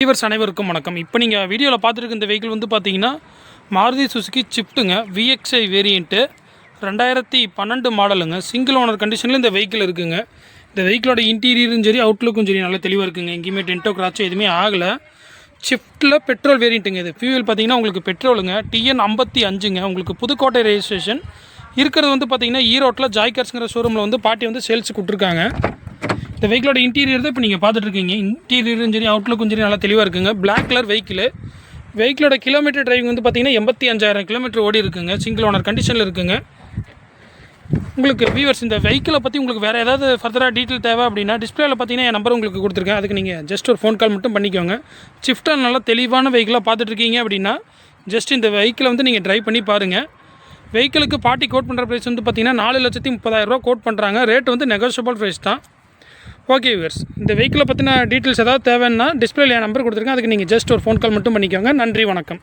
Viewers அனைவருக்கும் வணக்கம். இப்போ நீங்கள் வீடியோவில் பார்த்துருக்க இந்த வெஹிக்கிள் வந்து பார்த்தீங்கன்னா மாருதி சுசுகி ஸ்விஃப்ட்டுங்க, VXI வேரியண்ட்டு 2012 மாடலுங்க. சிங்கிள் ஓனர் கண்டிஷனில் இந்த வெஹிக்கிள் இருக்குங்க. இந்த வெஹிக்கிளோட இன்டீரியரும் சரி அவுட்லுக்கும் சரி நல்லா தெளிவாக இருக்குங்க. எங்கேயுமே டென்ட்டோ கிராச்சோ எதுவுமே ஆகலை. ஸ்விஃப்ட்டில் பெட்ரோல் வேரியண்ட்டுங்க. இது ஃபியூவல் பார்த்தீங்கன்னா உங்களுக்கு பெட்ரோலுங்க, TN 55ங்க. உங்களுக்கு புதுக்கோட்டை ரெஜிஸ்ட்ரேஷன் இருக்கிறது வந்து பார்த்தீங்கன்னா ஈரோட்டில் ஜாய்கர்ஸுங்கிற ஷோரூமில் வந்து பாட்டி வந்து சேல்ஸுக்கு கொடுத்துருக்காங்க. இந்த வெஹிக்கிளோட இன்டீரியர் தான் இப்போ நீங்கள் பார்த்துட்ருக்கீங்க. இன்டீரியரும் சரி அவுட்லுக்கும் சரி நல்லா தெளிவாக இருக்குங்க. பிளாக் கலர் வெஹிக்கிளோட கிலோமீட்டர் டிரைவிங் வந்து பார்த்தீங்கன்னா 85,000 கிலோமீட்டர் ஓடி இருக்குங்க. சிங்கிள் ஓனர் கண்டிஷனில் இருக்குங்க. உங்களுக்கு வியூவர்ஸ் இந்த வெஹிக்கிளை பற்றி உங்களுக்கு வேறு ஏதாவது ஃபர்தராக டீட்டெயில் தேவை அப்படின்னா டிஸ்பிளேயில் பார்த்தீங்கன்னா என் நம்பர் உங்களுக்கு கொடுத்துருக்கேன். அதுக்கு நீங்கள் ஜஸ்ட் ஒரு ஃபோன் கால் மட்டும் பண்ணிக்கோங்க. ஸ்விஃப்ட்டாக நல்லா தெளிவான வெஹிக்கிளாக பார்த்துட்ருக்கீங்க அப்படின்னா ஜஸ்ட் இந்த வெஹிக்கிளை வந்து நீங்கள் ட்ரைவ் பண்ணி பாருங்கள். வெஹிக்கிளுக்கு பாட்டி கோட் பண்ணுற ப்ரைஸ் வந்து பார்த்தீங்கன்னா 4,30,000 கோட் பண்ணுறாங்க. ரேட் வந்து நெகோஷியபிள் ப்ரைஸ் தான். ஓகே வியூவர்ஸ், இந்த வெஹிக்கிளை பற்றின டீட்டெயில்ஸ் ஏதாவது தேவைன்னா டிஸ்பிளேல என் நம்பர் கொடுத்துருக்கேன். அதுக்கு நீங்கள் ஜஸ்ட் ஒரு ஃபோன் கால் மட்டும் பண்ணிக்கோங்க. நன்றி, வணக்கம்.